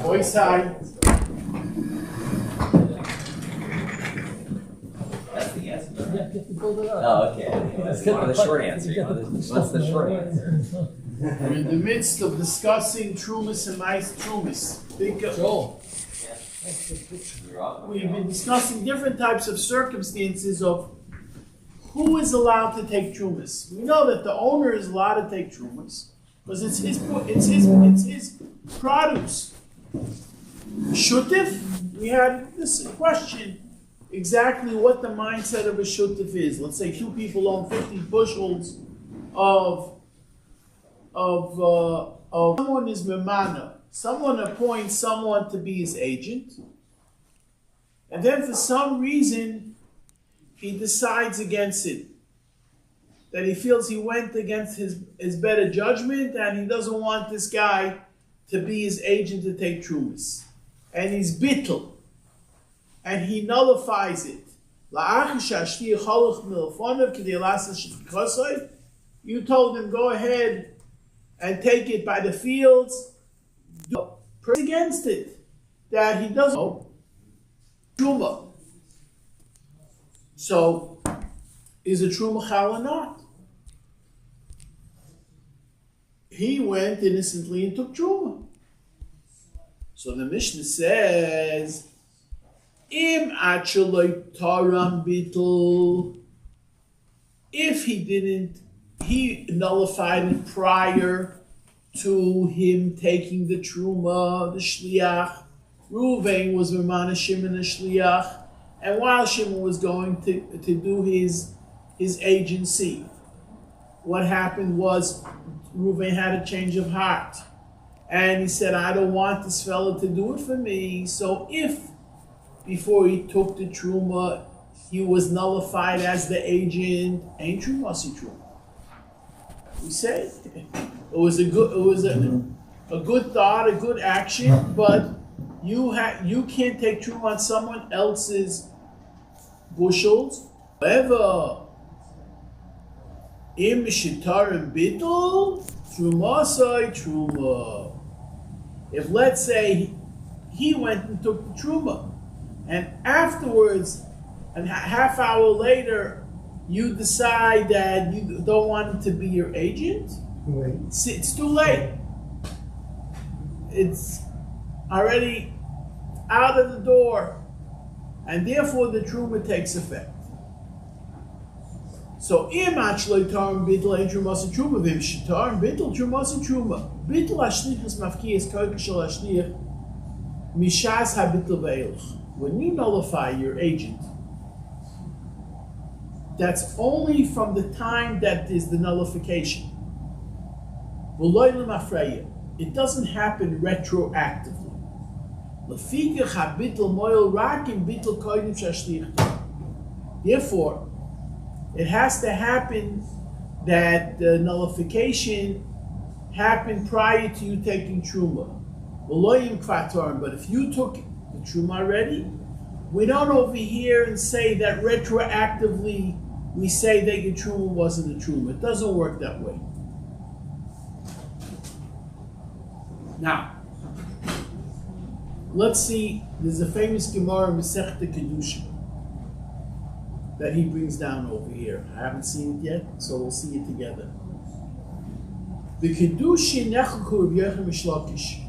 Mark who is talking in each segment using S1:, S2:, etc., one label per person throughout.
S1: Boy side.
S2: That's the answer.
S3: Yeah, you have to build it up.
S2: Oh, okay. Let's get to the short answer. What's the short answer?
S1: We're in the midst of discussing Trumas and Mice Trumas.
S3: Joel.
S1: We've been discussing different types of circumstances of who is allowed to take Trumas. We know that the owner is allowed to take Trumas because it's his produce. Shutif, we had this question exactly what the mindset of a shutif is. Let's say two people own 50 bushels of someone is memana. Someone appoints someone to be his agent, and then for some reason he decides against it. That he feels he went against his better judgment, and he doesn't want this guy to be his agent to take trumas. And he's bittul, and he nullifies it. You told him, go ahead and take it by the fields. Against it, that he doesn't know truma. So, is a truma chal or not? He went innocently and took truma. So the Mishnah says, Im acheloi taram bittul. If he nullified it prior to him taking the truma, the shliach. Reuven was Ramana Shimon the shliach, and while Shimon was going to do his agency, what happened was Reuven had a change of heart, and he said, "I don't want this fellow to do it for me." So if before he took the truma, he was nullified as the agent, ain't truma, see truma. We say it was a good thought, a good action, but you can't take truma on someone else's bushels. However, im shitarim bittul trumasai truma. If let's say he went and took the truma, and afterwards, a half hour later, you decide that you don't want him to be your agent, it's too late. It's already out of the door, and therefore the truma takes effect. So, im achloi tarim bittul ein trumasa truma, vim shitarim bittul trumasa truma. Bittul hashlichus mafkiyas koike shel hashlich mishas habittul ve'elch. When you nullify your agent, that's only from the time that there's the nullification. It doesn't happen retroactively. Therefore, it has to happen that the nullification happened prior to you taking truma. But if you took the truma already, we don't over here and say that retroactively we say that your truma wasn't a truma. It doesn't work that way. Now, let's see. There's a famous Gemara Masechta Kedusha that he brings down over here. I haven't seen it yet, so we'll see it together. The Kedusha Nechaku Rabbi Yochanan Mishlokish.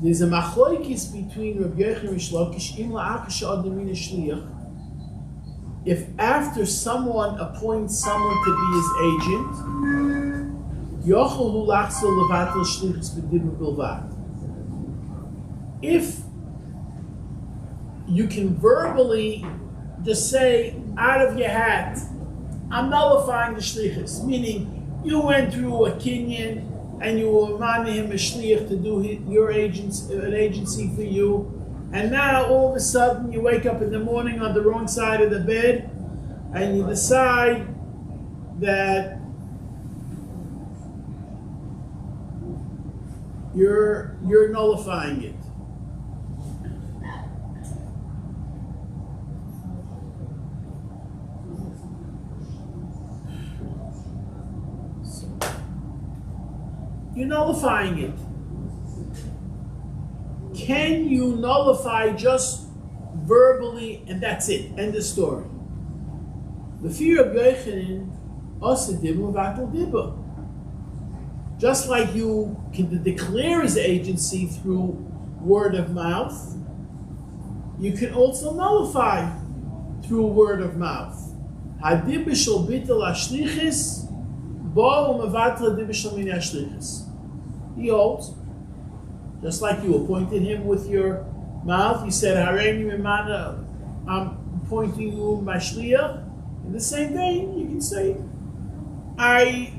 S1: There's a machlokes between Rabbi Yochanan Mishlokish im la'akash adam min shliach. If after someone appoints someone to be his agent, yochel hu lachzol levatel shlichus b'dibur bilvad. If you can verbally just say out of your hat, I'm nullifying the shlichus, meaning you went through a kinyan and you were manning him a shliach to do an agency for you, and now all of a sudden you wake up in the morning on the wrong side of the bed, and you decide that you're nullifying it. you're nullifying it. Can you nullify just verbally and that's it? End of story. The fear of Yochanan, Osidibba Vatal Dibba. Just like you can declare his agency through word of mouth, you can also nullify through word of mouth. Hadibba shel bitel ashlichis, bo umevatel hadibba shel min ashlichis. He holds, just like you appointed him with your mouth, you said, Hareini mimana, I'm appointing you my shliach. In the same vein, you can say, I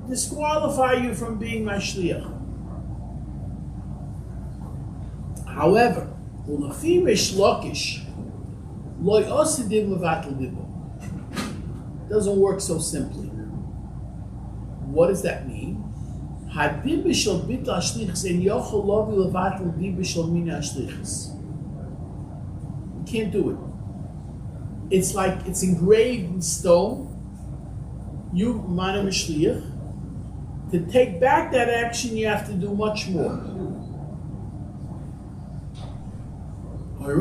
S1: disqualify you from being my shliach. However, u'lefi Rish Lakish, lo yosidim levatel dibbo. Doesn't work so simply. What does that mean? Hadibba shel bitel ashlichus en yochel lovi levatel dibba shel min ashlichus. You can't do it. It's like it's engraved in stone. You mana mishliach. To take back that action, you have to do much more. Our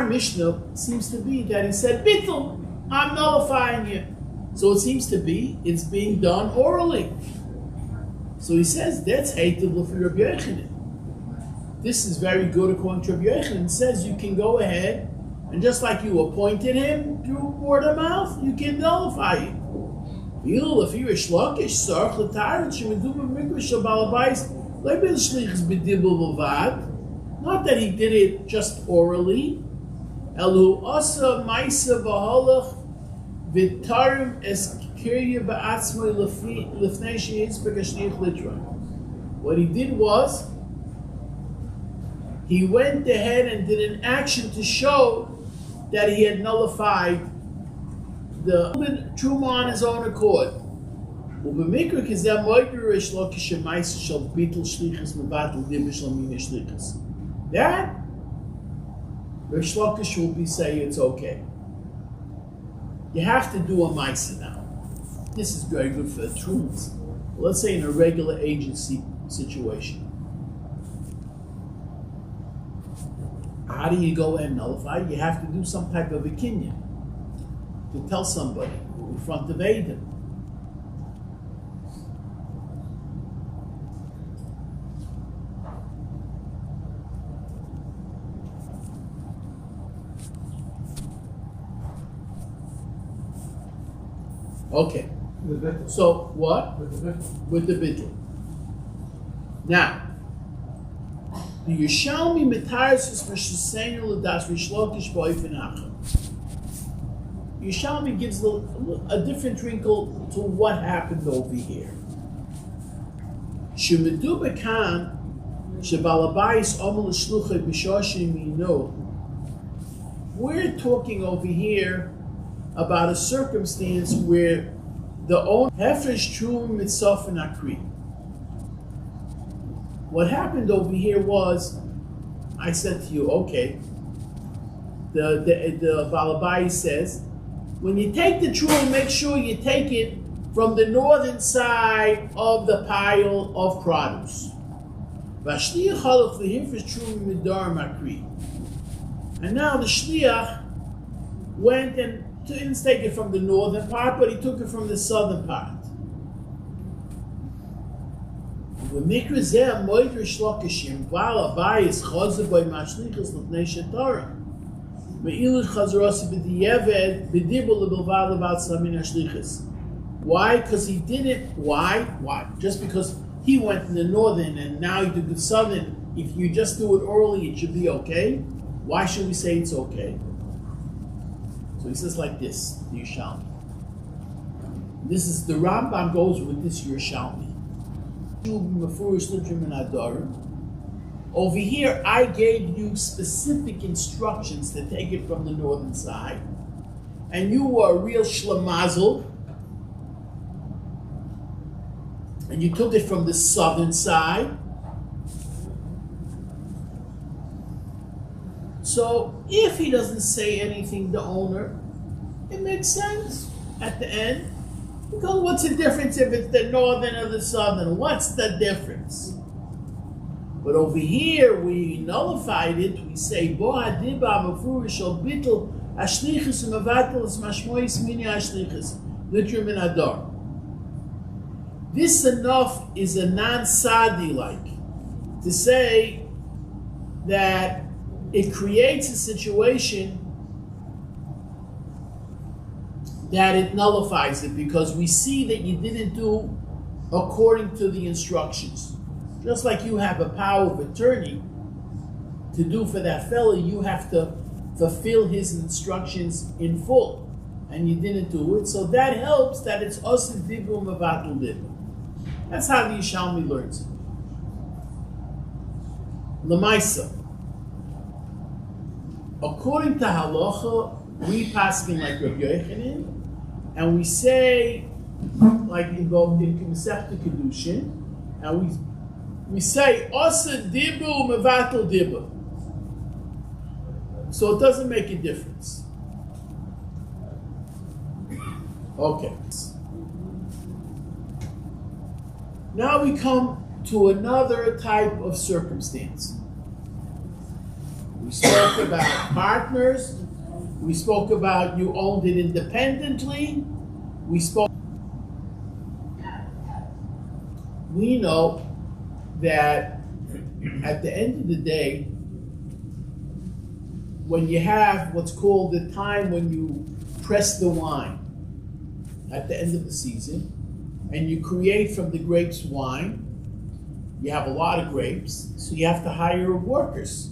S1: Mishnah seems to be that he said, Bittul, I'm nullifying you. So it seems to be it's being done orally. So he says, that's hateable for Rabbi Yochanan. This is very good according to Rabbi Yochanan. It says you can go ahead and just like you appointed him through word of mouth, you can nullify it. Not that he did it just orally. What he did was, he went ahead and did an action to show that he had nullified the truma on his own accord. That Rish Lakish will be saying it's okay. You have to do a Maisa now. This is very good for the trumas. Let's say in a regular agency situation. How do you go and nullify? You have to do some type of a kinyan to tell somebody in front of Adam. Okay. So what? With the bittul. Now, the Yerushalmi Mitaris Mishasenu Ladas Rish Lakish Ba'ifin Acham. Yerushalmi gives a different wrinkle to what happened over here. Shemedu Bekan Shebalabais Omer L'Shluchay B'Shashim Yino. We're talking over here about a circumstance where the own Hefresh Trum Mitzaf and Akri. What happened over here was, I said to you, okay, the Balabai says, when you take the Trum, make sure you take it from the northern side of the pile of produce. And now the Shliach went and didn't take it from the northern part, but he took it from the southern part. Why? Because he did it. Why? Just because he went in the northern and now he did the southern. If you just do it orally, it should be okay. Why should we say it's okay? So he says like this, the Yerushalmi. This is the Rambam goes with this Yerushalmi. Over here, I gave you specific instructions to take it from the northern side, and you were a real shlemazel, and you took it from the southern side. So if he doesn't say anything, the owner, it makes sense at the end. Because what's the difference if it's the northern or the southern? What's the difference? But over here, we nullified it. We say, Bo hadiba mafurish al bitl ashlichus u'mavatel es mashmois mini ashlichus litrim min adar. This enough is a non-sadi like to say that it creates a situation that it nullifies it because we see that you didn't do according to the instructions. Just like you have a power of attorney to do for that fellow, you have to fulfill his instructions in full, and you didn't do it. So that helps that it's osid dibur mevatel dibur. That's how the Yishalmi learns it. L'maisa. According to halacha, we paskin like Rabbi Yochanan, and we say, like in Masechta Kedushin, and we say Osa Dibur Mevatel Dibur. So it doesn't make a difference. Okay. Now we come to another type of circumstance. We spoke about partners. We spoke about you owned it independently. We know that at the end of the day, when you have what's called the time when you press the wine at the end of the season, and you create from the grapes wine, you have a lot of grapes, so you have to hire workers.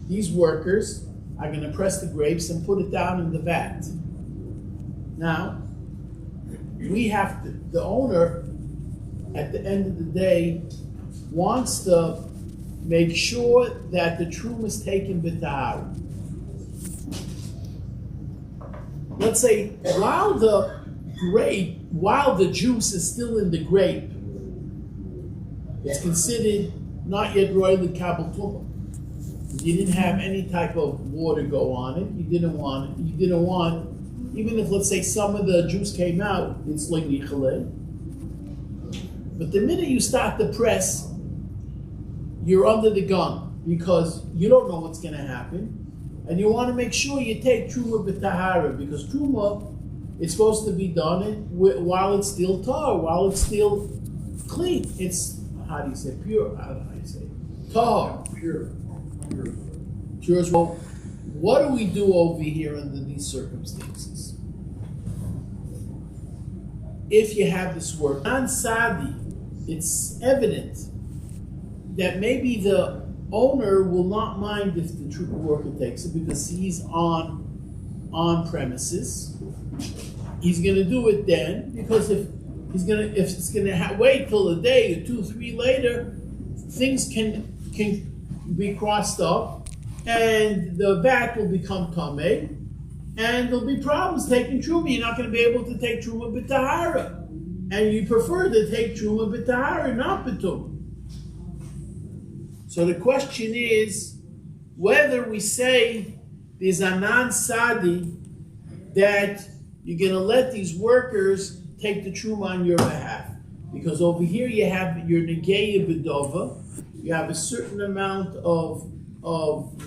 S1: These workers are going to press the grapes and put it down in the vat. Now, the owner, at the end of the day, wants to make sure that the truma is taken b'tahara. Let's say, while the juice is still in the grape, it's considered not yet royally kabel tumah. You didn't have any type of water go on it. You didn't want, even if, let's say, some of the juice came out, it's like lichaleh. But the minute you start the press, you're under the gun because you don't know what's going to happen. And you want to make sure you take truma b'tahara, because truma is supposed to be done while it's still tar, while it's still clean. It's, how do you say, pure? How do you say? Tar. Pure. Pure as well. What do we do over here under these circumstances? If you have this work, non-sadi, it's evident that maybe the owner will not mind if the trooper worker takes it because he's on premises. He's going to do it then, because if it's going to wait till a day or 2, 3 later, things can be crossed up, and the vat will become tameh, and there'll be problems taking truma. You're not going to be able to take truma b'tahara, and you prefer to take truma b'tahara, not b'tumah. So the question is whether we say there's a non-sadi that you're going to let these workers take the truma on your behalf. Because over here you have your negeya b'dova, you have a certain amount of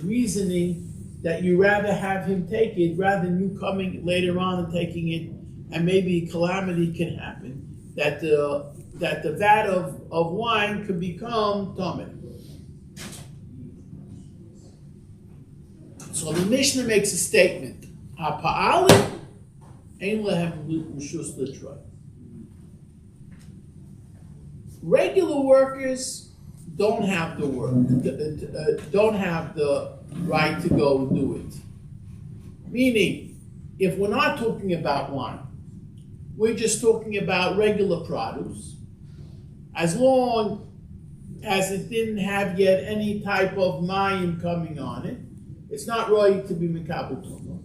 S1: reasoning that you rather have him take it rather than you coming later on and taking it, and maybe a calamity can happen, that the vat of wine could become tameh. So the Mishnah makes a statement. Ha'pa'alim ein lehem reshus l'tray. Regular workers don't have the don't have the right to go and do it. Meaning, if we're not talking about wine, we're just talking about regular produce. As long as it didn't have yet any type of mayim coming on it, it's not right to be mekabel tumah.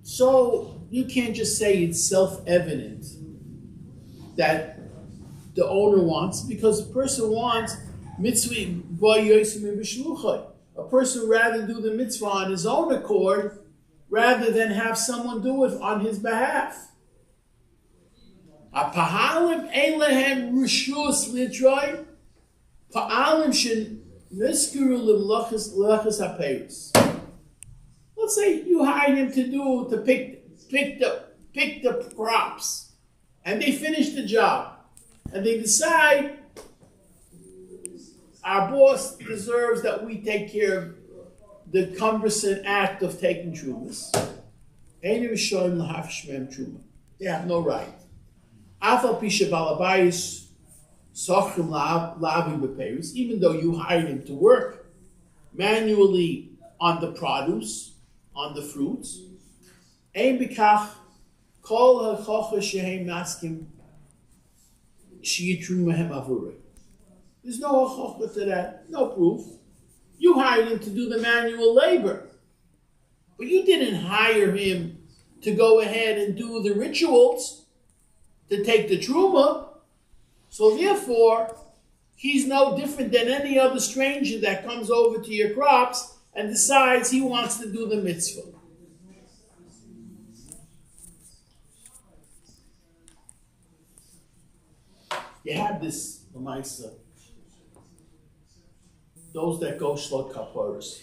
S1: So you can't just say it's self-evident that the owner wants, because the person wants mitzvah boy yosim b'shluchay. A person would rather do the mitzvah on his own accord rather than have someone do it on his behalf. Apahalim elehem rishus litroy. Pa'alim shen niskuru limlachas haperis. Let's say you hired him to pick the crops, and they finish the job, and they decide our boss deserves that we take care of the cumbersome act of taking trumas. They have no right. Even though you hired him to work manually on the produce, on the fruits, there's no hochah to that, no proof. You hired him to do the manual labor, but you didn't hire him to go ahead and do the rituals, to take the truma. So therefore, he's no different than any other stranger that comes over to your crops and decides he wants to do the mitzvah. You have this Lamaisa, those that go shlot kaparas.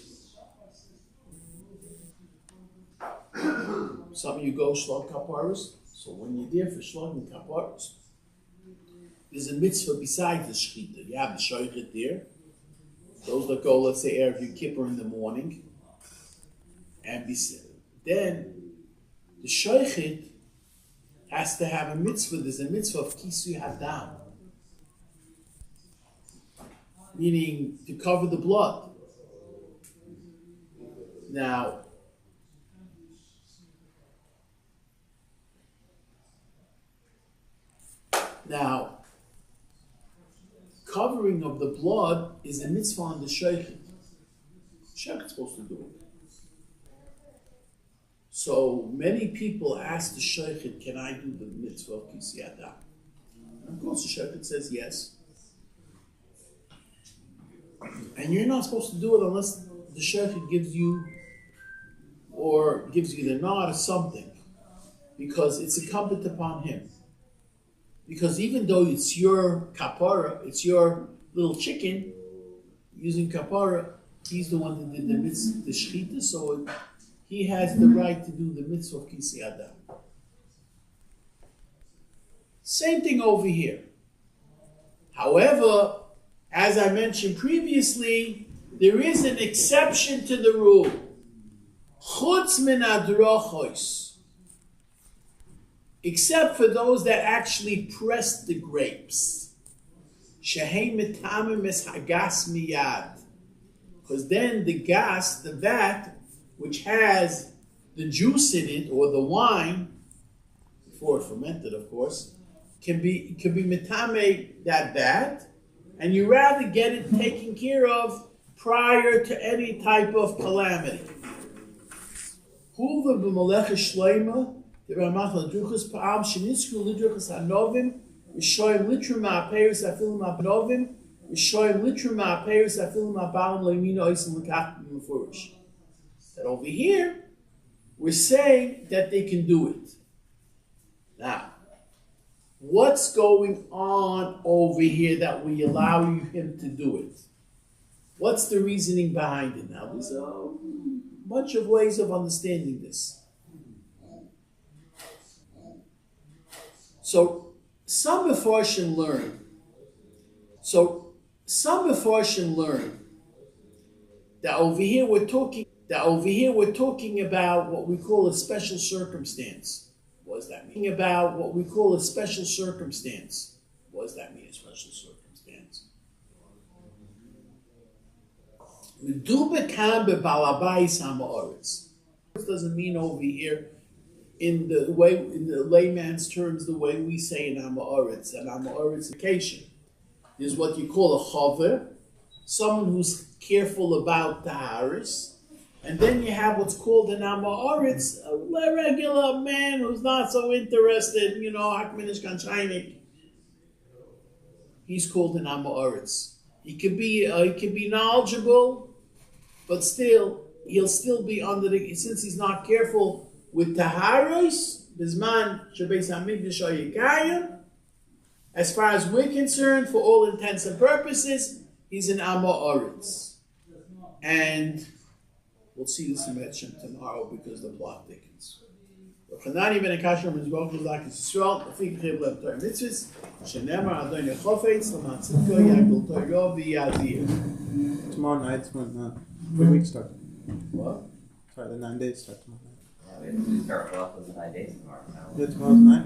S1: Some of you go shlot kaparas, so when you're there for shlot kaparas, there's a mitzvah besides the shechita. You have the shochet there. Those that go, let's say, Erev Yom Kippur in the morning, and then the shochet has to have a mitzvah. There's a mitzvah of kisui hadam, meaning to cover the blood. Now, covering of the blood is a mitzvah on the shochet. The shochet's supposed to do it. So many people ask the shochet, can I do the mitzvah of kisui hadam? Of course, the shochet says yes. And you're not supposed to do it unless the shochet gives you the nod or something, because it's incumbent upon him. Because even though it's your kapara, it's your little chicken, using kapara, he's the one that did the mitzvah, the shechita, so he has the right to do the mitzvah of kisui hadam. Same thing over here. However, as I mentioned previously, there is an exception to the rule. Chutz min hadrachos. Except for those that actually press the grapes. Shehei mitamim es hagas miyad. Because then the gas, the vat, which has the juice in it, or the wine, before it fermented, of course, can be mitame that vat, and you rather get it taken care of prior to any type of calamity. Huva b'malecha shleima, the Ramach l'druchas pa'am sheniskru l'druchas hanovim, v'shoyim litrum ha'peris afilim ha'novim, v'shoyim litrum ha'peris afilim ha'balim le'yimino oisim l'kachim l'mufurish. That over here, we're saying that they can do it. Now, what's going on over here that we allow him to do it? What's the reasoning behind it? Now, there's a bunch of ways of understanding this. So, some Mefarshim learn that over here we're talking about what we call a special circumstance. What does that mean? About what we call a special circumstance. What does that mean, a special circumstance? It doesn't mean over here in the layman's terms, the way we say in Ha'aretz, and Ha'aretz vacation is what you call a chaver, someone who's careful about the haris, and then you have what's called an Ha'aretz, a regular man who's not so interested, Hakminish Kanshainik. He's called an Ha'aretz. He could be knowledgeable, but still, he'll still be under the, since he's not careful with Taharos, Bizman, Shabes HaMikdash Yikayim. As far as we're concerned, for all intents and purposes, he's an Amma Oritz. And we'll see this in Metzim tomorrow because the plot thickens. Chanani ben Akashim is welcome to Israel. Afik Chib Lev Torah Mitzvahs. Shenemar Adon Yechofetz Laman Tzidko Yakul Torah V'Yazir.
S4: Tomorrow night's when the week starts.
S1: What?
S4: Sorry, the 9 days start tomorrow night.
S2: We start off with the 9 days tomorrow.
S4: Yeah, tomorrow's 9 days.